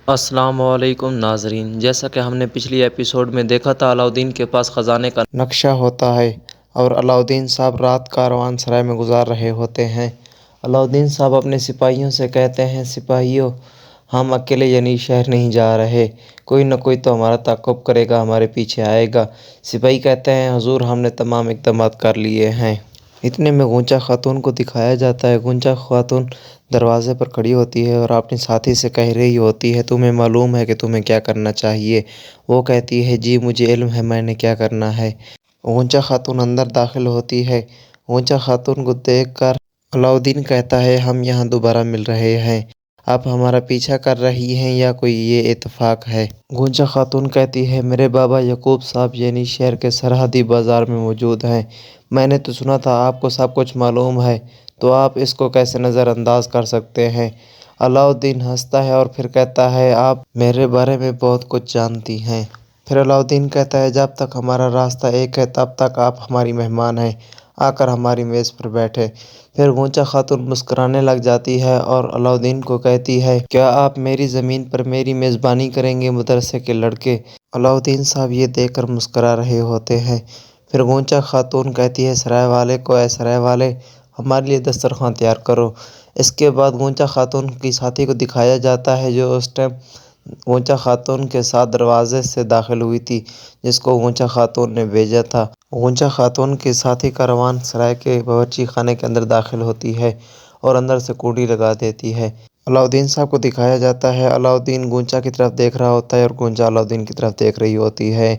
السلام علیکم ناظرین، جیسا کہ ہم نے پچھلی ایپیسوڈ میں دیکھا تھا، علاؤالدین کے پاس خزانے کا نقشہ ہوتا ہے اور علاؤالدین صاحب رات کاروان سرائے میں گزار رہے ہوتے ہیں۔ علاؤالدین صاحب اپنے سپاہیوں سے کہتے ہیں، سپاہیوں، ہم اکیلے یعنی شہر نہیں جا رہے، کوئی نہ کوئی تو ہمارا تعاقب کرے گا، ہمارے پیچھے آئے گا۔ سپاہی کہتے ہیں، حضور ہم نے تمام اقدامات کر لیے ہیں۔ اتنے میں غنچہ خاتون کو دکھایا جاتا ہے۔ غنچہ خاتون دروازے پر کھڑی ہوتی ہے اور اپنے ساتھی سے کہہ رہی ہوتی ہے، تمہیں معلوم ہے کہ تمہیں کیا کرنا چاہیے؟ وہ کہتی ہے، جی مجھے علم ہے، میں نے کیا کرنا ہے۔ غنچہ خاتون اندر داخل ہوتی ہے۔ غنچہ خاتون کو دیکھ کر علاؤالدین کہتا ہے، ہم یہاں دوبارہ مل رہے ہیں، آپ ہمارا پیچھا کر رہی ہیں یا کوئی یہ اتفاق ہے؟ غنچہ خاتون کہتی ہے، میرے بابا یعقوب صاحب یعنی شہر کے سرحدی بازار میں موجود ہیں، میں نے تو سنا تھا آپ کو سب کچھ معلوم ہے، تو آپ اس کو کیسے نظر انداز کر سکتے ہیں؟ علاؤالدین ہنستا ہے اور پھر کہتا ہے، آپ میرے بارے میں بہت کچھ جانتی ہیں۔ پھر علاؤالدین کہتا ہے، جب تک ہمارا راستہ ایک ہے تب تک آپ ہماری مہمان ہیں، آ کر ہماری میز پر بیٹھیں۔ پھر غنچہ خاتون مسکرانے لگ جاتی ہے اور علاؤالدین کو کہتی ہے، کیا آپ میری زمین پر میری میزبانی کریں گے مدرسے کے لڑکے؟ علاؤالدین صاحب یہ دیکھ کر مسکرا رہے ہوتے ہیں۔ پھر غنچہ خاتون کہتی ہے، سرائے والے کو، اے سرائے والے، ہمارے لیے دسترخوان تیار کرو۔ اس کے بعد غنچہ خاتون کی ساتھی کو دکھایا جاتا ہے جو اس ٹائم غنچہ خاتون کے ساتھ دروازے سے داخل ہوئی تھی، جس کو غنچہ خاتون نے بھیجا تھا۔ غنچہ خاتون کی ساتھی کاروان سرائے کے باورچی خانے کے اندر داخل ہوتی ہے اور اندر سے کنڈی لگا دیتی ہے۔ علاؤالدین صاحب کو دکھایا جاتا ہے، علاؤالدین غنچہ کی طرف دیکھ رہا ہوتا ہے اور غنچہ علاؤالدین کی طرف دیکھ رہی ہوتی ہے۔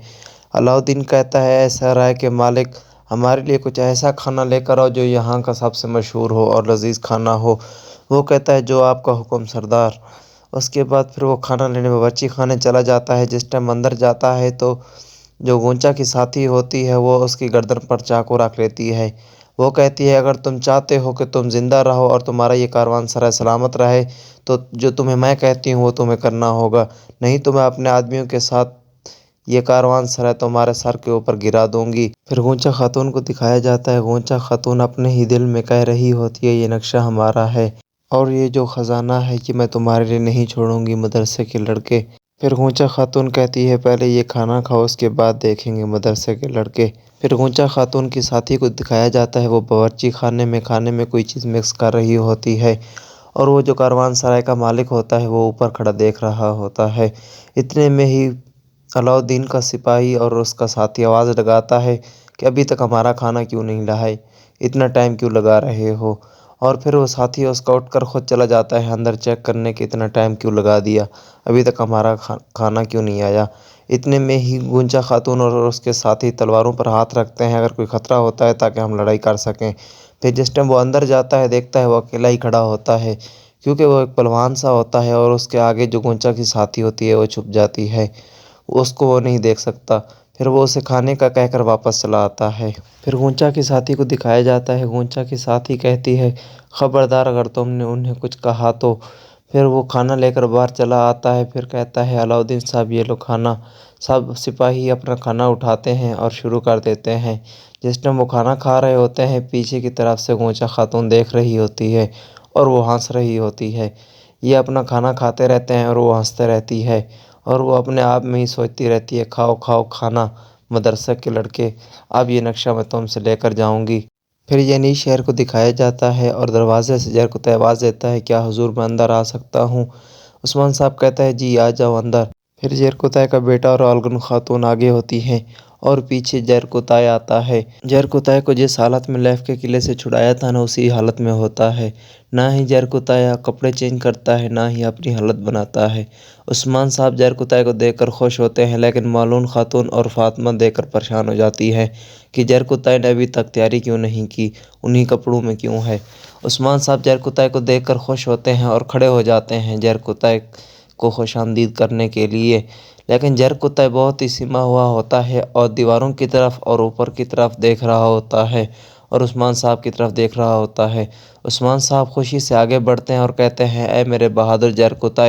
علاؤالدین کہتا ہے، اے سرائے کے مالک، ہمارے لیے کچھ ایسا کھانا لے کر آؤ جو یہاں کا سب سے مشہور ہو اور لذیذ کھانا ہو۔ وہ کہتا ہے، جو آپ کا حکم سردار۔ اس کے بعد پھر وہ کھانا لینے باورچی خانے چلا جاتا ہے۔ جس ٹائم اندر جاتا ہے تو جو غنچہ کی ساتھی ہوتی ہے وہ اس کی گردن پر چاقو رکھ لیتی ہے۔ وہ کہتی ہے، اگر تم چاہتے ہو کہ تم زندہ رہو اور تمہارا یہ کاروان سرائے سلامت رہے تو جو تمہیں میں کہتی ہوں وہ تمہیں کرنا ہوگا، نہیں تو میں اپنے آدمیوں کے ساتھ یہ کاروان سرائے تمہارے سر کے اوپر گرا دوں گی۔ پھر غنچہ خاتون کو دکھایا جاتا ہے، غنچہ خاتون اپنے ہی دل میں کہہ رہی ہوتی ہے، یہ نقشہ ہمارا ہے اور یہ جو خزانہ ہے یہ میں تمہارے لیے نہیں چھوڑوں گی مدرسے کے لڑکے۔ پھر غنچہ خاتون کہتی ہے، پہلے یہ کھانا کھاؤ، اس کے بعد دیکھیں گے مدرسے کے لڑکے۔ پھر غنچہ خاتون کی ساتھی کو دکھایا جاتا ہے، وہ باورچی خانے میں کھانے میں کوئی چیز مکس کر رہی ہوتی ہے اور وہ جو کاروان سرائے کا مالک ہوتا ہے وہ اوپر کھڑا دیکھ رہا ہوتا ہے۔ اتنے میں ہی علاؤالدین کا سپاہی اور اس کا ساتھی آواز لگاتا ہے کہ ابھی تک ہمارا کھانا کیوں نہیں لائے، اتنا ٹائم کیوں لگا رہے ہو؟ اور پھر وہ ساتھی اس کا اٹھ کر خود چلا جاتا ہے اندر چیک کرنے کہ اتنا ٹائم کیوں لگا دیا، ابھی تک ہمارا کھانا کیوں نہیں آیا۔ اتنے میں ہی غنچہ خاتون اور اس کے ساتھی تلواروں پر ہاتھ رکھتے ہیں اگر کوئی خطرہ ہوتا ہے تاکہ ہم لڑائی کر سکیں۔ پھر جس ٹائم وہ اندر جاتا ہے دیکھتا ہے وہ اکیلا ہی کھڑا ہوتا ہے، کیونکہ وہ ایک پہلوان سا ہوتا ہے اور اس کے آگے جو غنچہ کی ساتھی ہوتی ہے وہ چھپ جاتی ہے، اس کو وہ نہیں دیکھ سکتا۔ پھر وہ اسے کھانے کا کہہ کر واپس چلا آتا ہے۔ پھر غنچہ کی ساتھی کو دکھایا جاتا ہے، غنچہ کی ساتھی کہتی ہے، خبردار اگر تم نے انہیں کچھ کہا تو۔ پھر وہ کھانا لے کر باہر چلا آتا ہے، پھر کہتا ہے، علاؤالدین صاحب یہ لو کھانا۔ سب سپاہی اپنا کھانا اٹھاتے ہیں اور شروع کر دیتے ہیں۔ جس ٹائم وہ کھانا کھا رہے ہوتے ہیں پیچھے کی طرف سے غنچہ خاتون دیکھ رہی ہوتی ہے اور وہ ہنس رہی ہوتی ہے۔ یہ اپنا کھانا کھاتے رہتے ہیں اور وہ ہنستے رہتی ہے اور وہ اپنے آپ میں ہی سوچتی رہتی ہے، کھاؤ کھاؤ کھانا مدرسے کے لڑکے، اب یہ نقشہ میں تم سے لے کر جاؤں گی۔ پھر یعنی شہر کو دکھایا جاتا ہے اور دروازے سے جرکتہ آواز دیتا ہے، کیا حضور میں اندر آ سکتا ہوں؟ عثمان صاحب کہتا ہے، جی آ جاؤ اندر۔ پھر جرکتہ کا بیٹا اور اولگن خاتون آگے ہوتی ہیں اور پیچھے جرکتہ آتا ہے۔ جرکتہ کو جس حالت میں لیف کے قلعے سے چھڑایا تھا نا اسی حالت میں ہوتا ہے، نہ ہی جرکتہ کپڑے چینج کرتا ہے نہ ہی اپنی حالت بناتا ہے۔ عثمان صاحب جرکتہ کو دیکھ کر خوش ہوتے ہیں لیکن معلون خاتون اور فاطمہ دیکھ کر پریشان ہو جاتی ہے کہ جرکتہ نے ابھی تک تیاری کیوں نہیں کی، انہی کپڑوں میں کیوں ہے۔ عثمان صاحب جرکتہ کو دیکھ کر خوش ہوتے ہیں اور کھڑے ہو جاتے ہیں جرکتہ کو خوش آمدید کرنے کے لیے، لیکن جرکتہ بہت ہی سما ہوا ہوتا ہے اور دیواروں کی طرف اور اوپر کی طرف دیکھ رہا ہوتا ہے اور عثمان صاحب کی طرف دیکھ رہا ہوتا ہے۔ عثمان صاحب خوشی سے آگے بڑھتے ہیں اور کہتے ہیں، اے میرے بہادر جرکتہ،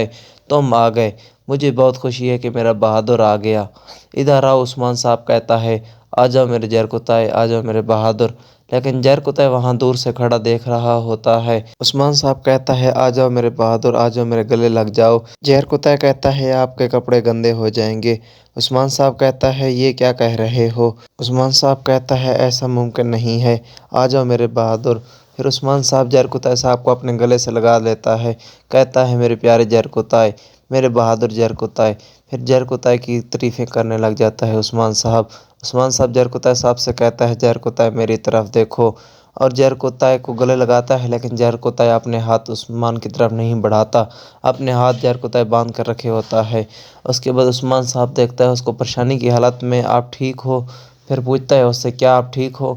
تم آ گئے، مجھے بہت خوشی ہے کہ میرا بہادر آ گیا۔ ادھر آؤ، عثمان صاحب کہتا ہے، آ جاؤ میرے جرکتہ، آ جاؤ میرے بہادر۔ لیکن زہر کتا وہاں دور سے کھڑا دیکھ رہا ہوتا ہے۔ عثمان صاحب کہتا ہے آ جاؤ میرے بہادر، آ جاؤ میرے گلے لگ جاؤ۔ زہر کتا کہتا ہے آپ کے کپڑے گندے ہو جائیں گے۔ عثمان صاحب کہتا ہے یہ کیا کہہ رہے ہو؟ عثمان صاحب کہتا ہے ایسا ممکن نہیں ہے، آ جاؤ میرے بہادر۔ پھر عثمان صاحب زہر کتا صاحب کو اپنے گلے سے لگا لیتا ہے، کہتا ہے میرے پیارے زہر کتا، میرے بہادر زہر کتا۔ پھر زہر کتا کی تعریفیں کرنے لگ جاتا ہے عثمان صاحب۔ عثمان صاحب زہر کتا صاحب سے کہتا ہے زہر کتا میری طرف دیکھو، اور زہر کتا کو گلے لگاتا ہے، لیکن زہر کتا اپنے ہاتھ عثمان کی طرف نہیں بڑھاتا، اپنے ہاتھ زہر کتا باندھ کر رکھے ہوتا ہے۔ اس کے بعد عثمان صاحب دیکھتا ہے اس کو پریشانی کی حالت میں، آپ ٹھیک ہو؟ پھر پوچھتا ہے اس سے کیا آپ ٹھیک ہو؟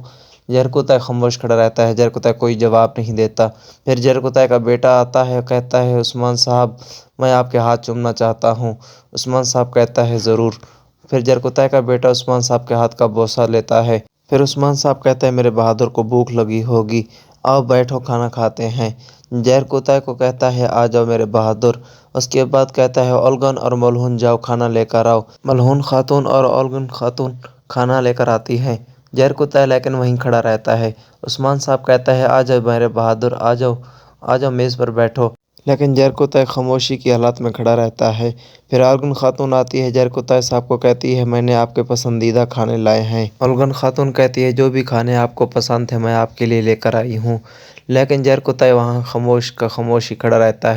زہر کتا خاموش کھڑا رہتا ہے، زہر کتا کوئی جواب نہیں دیتا۔ پھر زہر کتا کا بیٹا آتا ہے، کہتا ہے عثمان صاحب میں آپ کے ہاتھ چومنا چاہتا ہوں۔ عثمان صاحب کہتا ہے ضرور۔ پھر زہر کتا کا بیٹا عثمان صاحب کے ہاتھ کا بوسہ لیتا ہے۔ پھر عثمان صاحب کہتا ہے میرے بہادر کو بھوک لگی ہوگی، آؤ بیٹھو کھانا کھاتے ہیں۔ زہر کتا کو کہتا ہے آ جاؤ میرے بہادر۔ اس کے بعد کہتا ہے اولگن اور ملہون جاؤ کھانا لے کر آؤ۔ ملہون خاتون اور اولگن خاتون کھانا لے کر آتی ہیں۔ زہر کتا لیکن وہیں کھڑا رہتا ہے۔ عثمان صاحب کہتا ہے آ جاؤ میرے بہادر، آ جاؤ، آ جاؤ میز پر بیٹھو۔ لیکن زہر کتا خاموشی کی حالت میں کھڑا رہتا ہے۔ پھر اولگن خاتون آتی ہے، زہر کتا صاحب کو کہتی ہے میں نے آپ کے پسندیدہ کھانے لائے ہیں۔ اولگن خاتون کہتی ہے جو بھی کھانے آپ کو پسند تھے میں آپ کے لیے لے کر آئی ہوں، لیکن زہر کتا وہاں خاموش کا خاموش ہی کھڑا رہتا ہے۔